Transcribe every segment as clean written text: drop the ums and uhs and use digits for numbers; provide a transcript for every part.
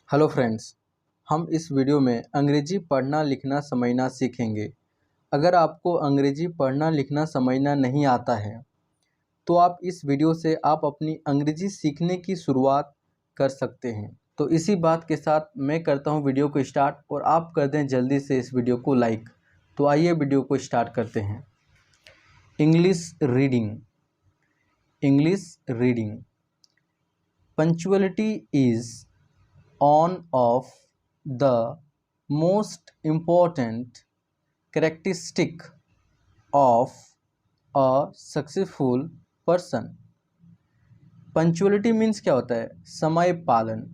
Hello friends, हम इस video में अंग्रेजी पढ़ना लिखना समझना सीखेंगे। अगर आपको अंग्रेजी पढ़ना लिखना समझना नहीं आता है तो आप इस वीडियो से आप अपनी अंग्रेजी सीखने की शुरुआत कर सकते हैं। तो इसी बात के साथ मैं करता हूं वीडियो को स्टार्ट और आप कर दें जल्दी से इस वीडियो को लाइक। तो आइए वीडियो को स्टार्ट करते हैं। English reading. English reading. Punctuality is one of the most important characteristic of a successful person। Punctuality means क्या होता है? समय पालन।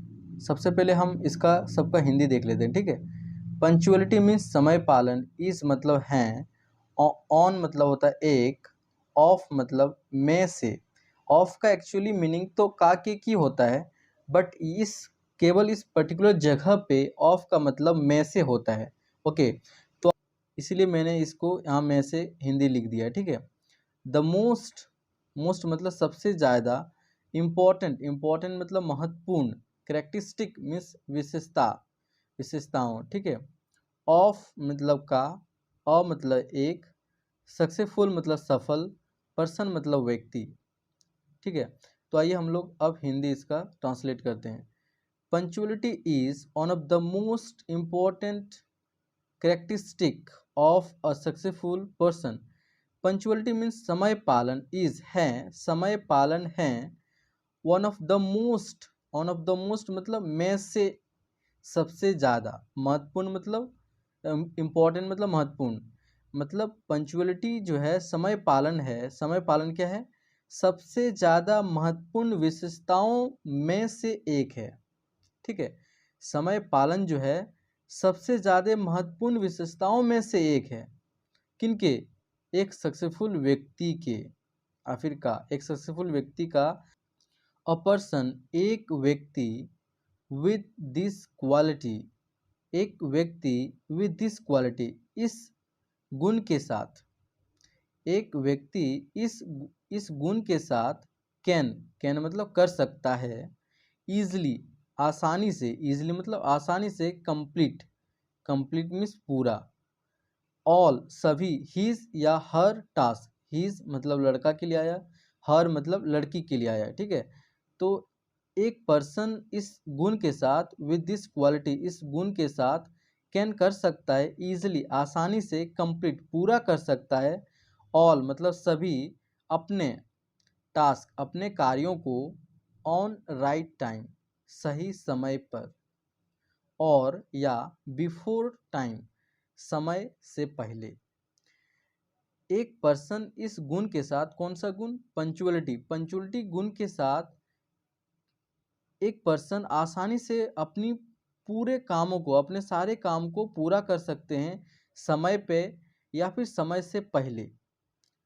सबसे पहले हम इसका सबका हिंदी देख लेते हैं, ठीक है। पंक्चुअलिटी मीन्स समय पालन। इज मतलब हैं, ऑन मतलब होता है एक, ऑफ मतलब में से। ऑफ का एक्चुअली मीनिंग तो का के की होता है, बट इस केवल इस पर्टिकुलर जगह पे ऑफ का मतलब में से होता है। ओके, तो इसीलिए मैंने इसको यहाँ में से हिंदी लिख दिया है, ठीक है। द मोस्ट, मोस्ट मतलब सबसे ज़्यादा। इम्पोर्टेंट, इम्पोर्टेंट मतलब महत्वपूर्ण। करेक्टरिस्टिक मीन्स विशेषता, विशेषताओं, ठीक है। ऑफ मतलब का, अ मतलब एक, सक्सेसफुल मतलब सफल, पर्सन मतलब व्यक्ति, ठीक है। तो आइए हम लोग अब हिंदी इसका ट्रांसलेट करते हैं। Punctuality is one of the most important characteristic of a successful person. Punctuality means समय पालन, इज है, समय पालन है, one of the most, one of the most मतलब में से, सबसे ज़्यादा, महत्वपूर्ण मतलब इम्पोर्टेंट मतलब महत्वपूर्ण, मतलब पंक्चुअलिटी जो है समय पालन है। समय पालन क्या है? सबसे ज़्यादा महत्वपूर्ण विशेषताओं में से एक है, ठीक है। समय पालन जो है सबसे ज़्यादा महत्वपूर्ण विशेषताओं में से एक है। किनके? एक सक्सेसफुल व्यक्ति के, आखिर का एक सक्सेसफुल व्यक्ति का। अ पर्सन एक व्यक्ति, विद दिस क्वालिटी एक व्यक्ति, विद दिस क्वालिटी इस गुण के साथ, एक व्यक्ति इस गुण के साथ, कैन, कैन मतलब कर सकता है, ईजली आसानी से, ईजली मतलब आसानी से, कंप्लीट, कंप्लीट मीन्स पूरा, ऑल सभी, हीज या हर टास्क, हीज मतलब लड़का के लिए आया, हर मतलब लड़की के लिए आया, ठीक है। तो एक पर्सन इस गुण के साथ, विद दिस क्वालिटी इस गुण के साथ, कैन कर सकता है, ईजिली आसानी से, कंप्लीट पूरा कर सकता है, ऑल मतलब सभी, अपने टास्क अपने कार्यों को, ऑन राइट टाइम सही समय पर, और या बिफोर टाइम समय से पहले। एक पर्सन इस गुण के साथ, कौन सा गुण? पंक्चुअलिटी, पंक्चुअलिटी गुण के साथ एक पर्सन आसानी से अपनी पूरे कामों को, अपने सारे काम को पूरा कर सकते हैं समय पे या फिर समय से पहले,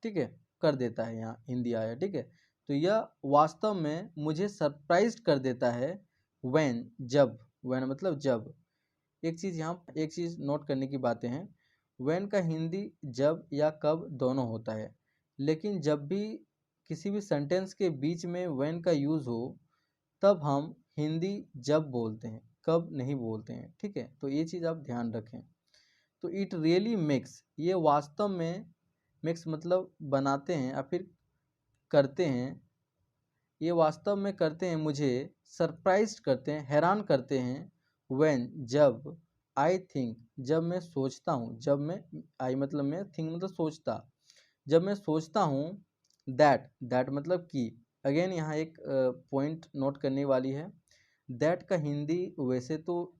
ठीक है, कर देता है। यहाँ हिंदी आया, ठीक है। तो यह वास्तव में मुझे सरप्राइज कर देता है। व्हेन जब, व्हेन मतलब जब। एक चीज़ यहाँ, एक चीज़ नोट करने की बातें हैं। व्हेन का हिंदी जब या कब दोनों होता है, लेकिन जब भी किसी भी सेंटेंस के बीच में व्हेन का यूज़ हो तब हम हिंदी जब बोलते हैं, कब नहीं बोलते हैं, ठीक है। तो ये चीज़ आप ध्यान रखें। तो इट रियली मेक्स, ये वास्तव में, मेक्स मतलब बनाते हैं या फिर करते हैं, ये वास्तव में करते हैं, मुझे सरप्राइज करते हैं, हैरान करते हैं। व्हेन जब, आई थिंक जब मैं सोचता हूँ, जब मैं, आई मतलब मैं, थिंक मतलब सोचता, जब मैं सोचता हूँ, दैट, दैट मतलब कि, अगेन यहाँ एक पॉइंट नोट करने वाली है। दैट का हिंदी वैसे तो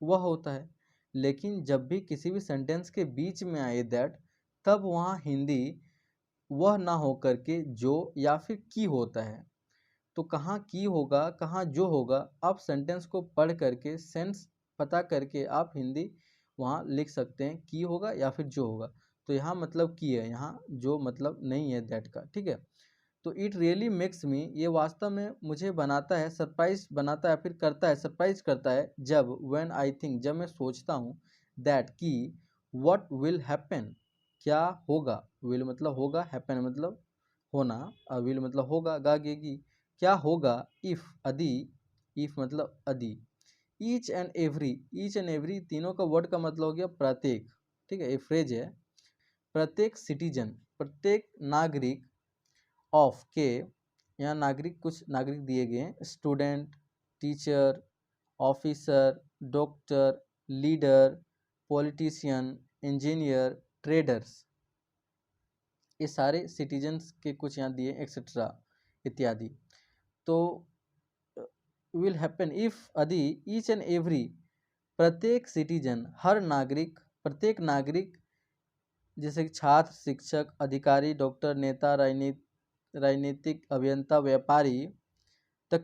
वह होता है, लेकिन जब भी किसी भी सेंटेंस के बीच में आए दैट, तब वहाँ हिंदी वह ना हो करके जो या फिर की होता है। तो कहाँ की होगा, कहाँ जो होगा, आप सेंटेंस को पढ़ करके, सेंस पता करके आप हिंदी वहाँ लिख सकते हैं, की होगा या फिर जो होगा। तो यहाँ मतलब की है, यहाँ जो मतलब नहीं है दैट का, ठीक है। तो इट रियली मेक्स मी, ये वास्तव में मुझे बनाता है, सरप्राइज बनाता है, फिर करता है, सरप्राइज करता है। जब, व्हेन आई थिंक जब मैं सोचता हूँ, दैट की, व्हाट विल हैपन क्या होगा, विल मतलब होगा, हैपन मतलब होना, विल मतलब होगा, गागेगी, क्या होगा, इफ़ यदि, इफ़ मतलब यदि, ईच एंड एवरी तीनों का वर्ड का मतलब हो गया प्रत्येक, ठीक है, ये फ्रेज है। प्रत्येक सिटीजन, प्रत्येक नागरिक ऑफ के, यहाँ नागरिक कुछ नागरिक दिए गए हैं, student, teacher, officer, doctor, leader, politician, engineer, traders, ये सारे सिटीजन्स के कुछ यहाँ दिए एक्सेट्रा इत्यादि। तो विल हैपन इफ यदि ईच एंड एवरी, प्रत्येक सिटीजन, हर नागरिक, प्रत्येक नागरिक, जैसे कि छात्र, शिक्षक, अधिकारी, डॉक्टर, नेता, राजनीतिक, अभियंता, व्यापारी, द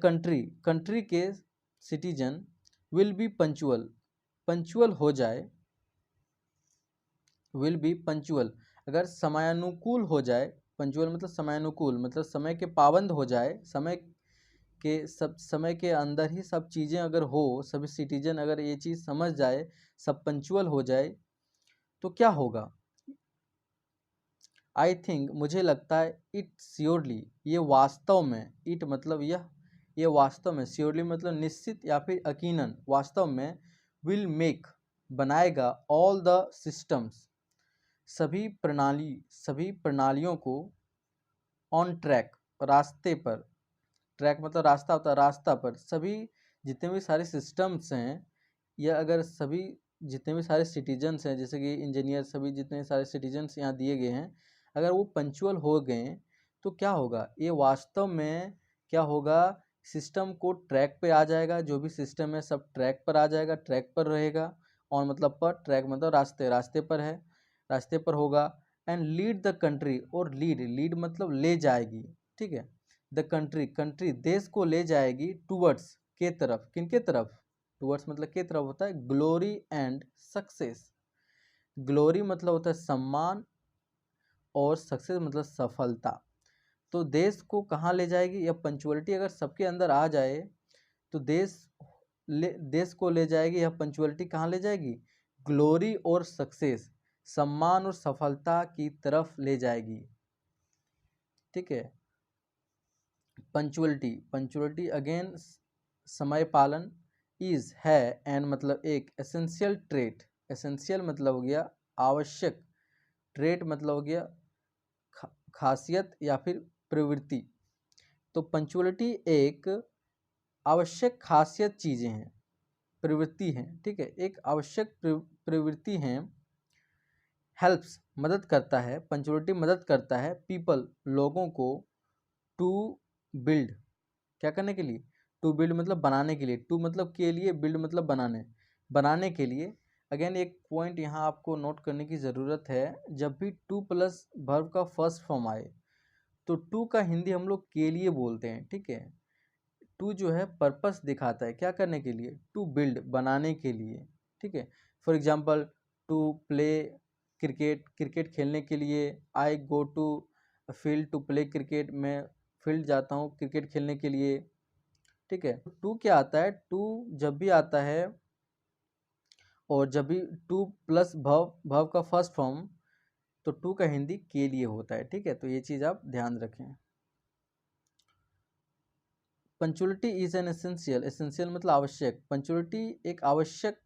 कंट्री के citizen will be punctual, punctual हो जाए, विल बी पंचुअल, अगर समयानुकूल हो जाए, पंचुअल मतलब समयानुकूल, मतलब समय के पाबंद हो जाए, समय के अंदर ही सब चीज़ें अगर हो, सभी सिटीजन अगर ये चीज़ समझ जाए, सब पंचुअल हो जाए, तो क्या होगा? आई थिंक, मुझे लगता है, इट श्योरली, ये वास्तव में, इट मतलब यह, ये वास्तव में, श्योरली मतलब निश्चित या फिर यकीनन, वास्तव में, विल मेक, बनाएगा, ऑल द सिस्टम्स, सभी प्रणालियों को, ऑन ट्रैक, रास्ते पर, ट्रैक मतलब रास्ता होता है, रास्ता पर, सभी जितने भी सारे सिस्टम्स हैं, या अगर सभी जितने भी सारे सिटीजन्स हैं, जैसे कि इंजीनियर, सभी जितने सारे सिटीजन्स यहाँ दिए गए हैं, अगर वो पंचुअल हो गए तो क्या होगा? ये वास्तव में क्या होगा? सिस्टम को ट्रैक पे आ जाएगा, जो भी सिस्टम है सब ट्रैक पर आ जाएगा, ट्रैक पर रहेगा, और मतलब पर, ट्रैक मतलब रास्ते, रास्ते पर है, रास्ते पर होगा, एंड लीड द कंट्री, और लीड मतलब ले जाएगी, ठीक है, द कंट्री देश को ले जाएगी, टूवर्ड्स के तरफ, किन के तरफ? टूवर्ड्स मतलब के तरफ होता है, ग्लोरी एंड सक्सेस, ग्लोरी मतलब होता है सम्मान, और सक्सेस मतलब सफलता। तो देश को कहाँ ले जाएगी? या पंचुअलिटी अगर सबके अंदर आ जाए तो देश को ले जाएगी, या पंचुअलिटी कहाँ ले जाएगी? ग्लोरी और सक्सेस, सम्मान और सफलता की तरफ ले जाएगी, ठीक है। पंचुअलिटी अगेन समय पालन, इज है, एंड मतलब एक एसेंशियल ट्रेट, एसेंशियल मतलब हो गया आवश्यक, ट्रेट मतलब हो गया खासियत या फिर प्रवृत्ति। तो पंचुअलिटी एक आवश्यक खासियत चीज़ें हैं, प्रवृत्ति हैं, ठीक है, एक आवश्यक प्रवृत्ति हैं। हेल्प्स मदद करता है, पंचुअलिटी मदद करता है, पीपल लोगों को, टू बिल्ड, क्या करने के लिए? टू बिल्ड मतलब बनाने के लिए, टू मतलब के लिए, बिल्ड मतलब बनाने के लिए। अगेन एक पॉइंट यहाँ आपको नोट करने की ज़रूरत है, जब भी टू प्लस वर्ब का फर्स्ट फॉर्म आए तो टू का हिंदी हम लोग के लिए बोलते हैं, ठीक है। टू जो है पर्पस दिखाता है, क्या करने के लिए? टू बिल्ड, बनाने के लिए, ठीक है। For example, to play cricket, cricket खेलने के लिए, I go to field to play cricket, मैं फील्ड जाता हूँ क्रिकेट खेलने के लिए, ठीक है। टू क्या आता है? टू जब भी आता है, और जब भी टू प्लस भव का फर्स्ट फॉर्म, तो टू का हिंदी के लिए होता है, ठीक है। तो ये चीज़ आप ध्यान रखें। Punctuality is an essential, essential मतलब आवश्यक, पंचुअलिटी एक आवश्यक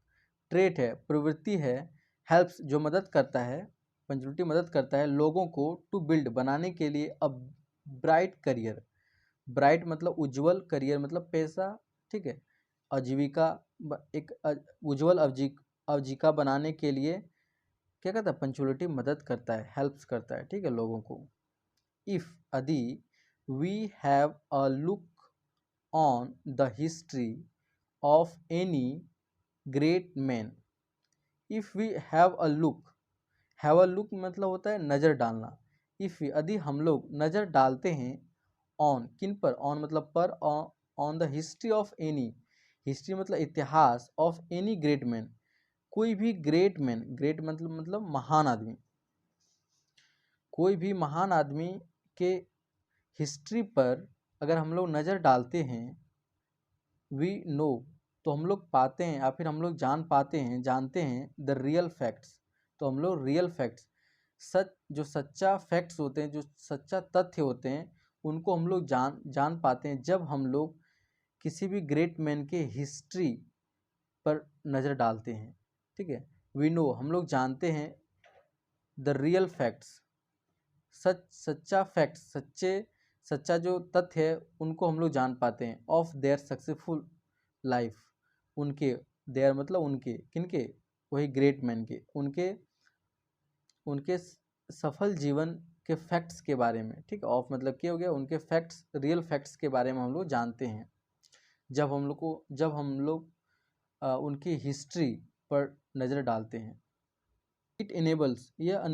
ट्रेट है, प्रवृत्ति है। हेल्प्स जो मदद करता है, पंचुअलिटी मदद करता है लोगों को, टू बिल्ड बनाने के लिए, अ ब्राइट करियर, ब्राइट मतलब उज्जवल, करियर मतलब पैसा, ठीक है, आजीविका, एक उज्जवल आजीविका बनाने के लिए क्या कहता है? पंचुअलिटी मदद करता है, हेल्प्स करता है, ठीक है, लोगों को। इफ यदि we have a look on the history of any great man, if we have a look मतलब होता है नज़र डालना, if यदि हम लोग नज़र डालते हैं, on किन पर? on मतलब पर, on the history of any, history मतलब इतिहास, of any great man, कोई भी ग्रेट मैन, ग्रेट मतलब महान आदमी, कोई भी महान आदमी के हिस्ट्री पर अगर हम लोग नज़र डालते हैं, वी नो, तो हम लोग पाते हैं, या फिर हम लोग जानते हैं द रियल फैक्ट्स, तो हम लोग रियल फैक्ट्स, जो सच्चा फैक्ट्स होते हैं, जो सच्चा तथ्य होते हैं, उनको हम लोग जान पाते हैं, जब हम लोग किसी भी ग्रेट मैन के हिस्ट्री पर नज़र डालते हैं। ठीक है, वी नो हम लोग जानते हैं, द रियल फैक्ट्स सच्चा फैक्ट्स सच्चा जो तथ्य है उनको हम लोग जान पाते हैं, ऑफ देयर सक्सेसफुल लाइफ, उनके, देयर मतलब उनके, किनके, वही ग्रेट मैन के, उनके सफल जीवन के फैक्ट्स के बारे में। ठीक है, ऑफ मतलब क्या हो गया, उनके फैक्ट्स, रियल फैक्ट्स के बारे में हम लोग जानते हैं जब हम लोग उनकी हिस्ट्री पर नज़र डालते हैं। इट इनेबल्स, यह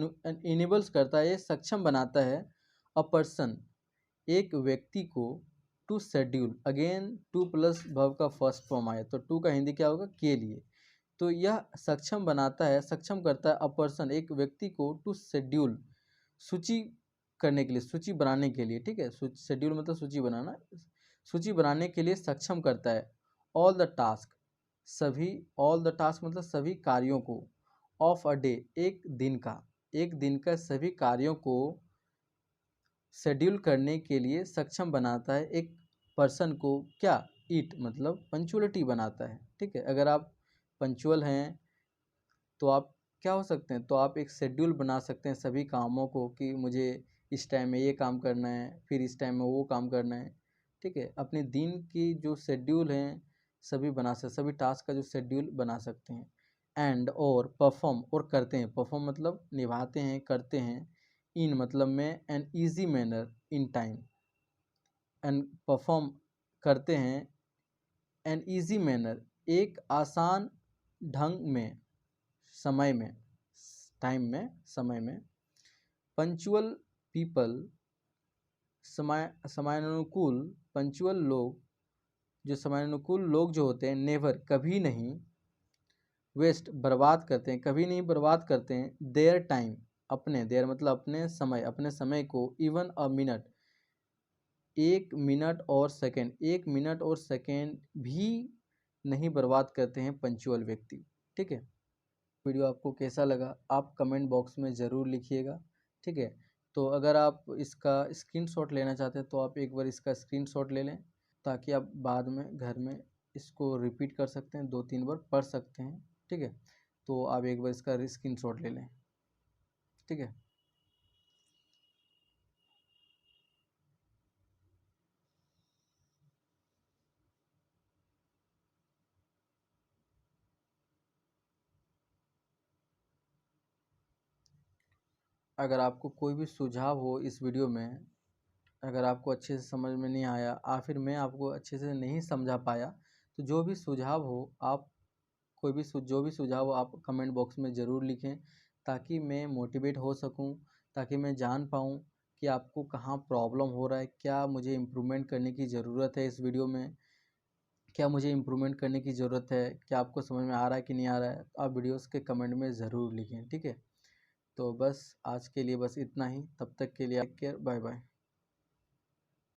इनेबल्स करता है, ये सक्षम बनाता है, अ पर्सन, एक व्यक्ति को, to schedule, again to plus verb का फर्स्ट फॉर्म आया तो टू का हिंदी क्या होगा, के लिए। तो यह सक्षम बनाता है, सक्षम करता है, अ पर्सन, एक व्यक्ति को, टू शेड्यूल, सूची करने के लिए, सूची बनाने के लिए। ठीक है, शेड्यूल मतलब सूची बनाना, सूची बनाने के लिए सक्षम करता है, ऑल द टास्क, सभी, ऑल द टास्क मतलब सभी कार्यों को, ऑफ अ डे, एक दिन का सभी कार्यों को शेड्यूल करने के लिए सक्षम बनाता है एक पर्सन को, क्या, इट मतलब पंचुअलिटी बनाता है। ठीक है, अगर आप पंचुअल हैं तो आप क्या हो सकते हैं, तो आप एक शेड्यूल बना सकते हैं सभी कामों को, कि मुझे इस टाइम में ये काम करना है, फिर इस टाइम में वो काम करना है। ठीक है, अपने दिन की जो शेड्यूल हैं सभी बना सकते, सभी टास्क का जो शेड्यूल बना सकते हैं। एंड और परफॉर्म, और करते हैं, परफॉर्म मतलब निभाते हैं, करते हैं, इन मतलब में, an easy manner, in time, and perform करते हैं, एन ईजी मैनर, एक आसान ढंग में, समय में, टाइम में, समय में। पंचुअल पीपल, समयानुकूल, पंचुअल लोग, जो समयानुकूल लोग जो होते हैं, नेवर कभी नहीं, वेस्ट बर्बाद करते हैं, कभी नहीं बर्बाद करते हैं, देयर टाइम, अपने, देयर मतलब अपने समय को, इवन अ मिनट, एक मिनट और सेकेंड भी नहीं बर्बाद करते हैं पंचुअल व्यक्ति। ठीक है, वीडियो आपको कैसा लगा आप कमेंट बॉक्स में ज़रूर लिखिएगा। ठीक है, तो अगर आप इसका स्क्रीनशॉट लेना चाहते हैं तो आप एक बार इसका स्क्रीनशॉट ले लें, ताकि आप बाद में घर में इसको रिपीट कर सकते हैं, 2-3 बार पढ़ सकते हैं। ठीक है, तो आप एक बार इसका स्क्रीनशॉट ले लें। ठीक है। अगर आपको कोई भी सुझाव हो इस वीडियो में, अगर आपको अच्छे से समझ में नहीं आया, या फिर मैं आपको अच्छे से नहीं समझा पाया, तो जो भी सुझाव हो आप, कोई भी जो भी सुझाव हो आप कमेंट बॉक्स में ज़रूर लिखें, ताकि मैं मोटिवेट हो सकूं, ताकि मैं जान पाऊं कि आपको कहाँ प्रॉब्लम हो रहा है, क्या मुझे इम्प्रूवमेंट करने की ज़रूरत है इस वीडियो में, क्या मुझे इम्प्रूवमेंट करने की ज़रूरत है, क्या आपको समझ में आ रहा है कि नहीं आ रहा है। तो आप वीडियोस के कमेंट में ज़रूर लिखें। ठीक है, तो बस आज के लिए बस इतना ही, तब तक के लिए टेक केयर, बाय बाय।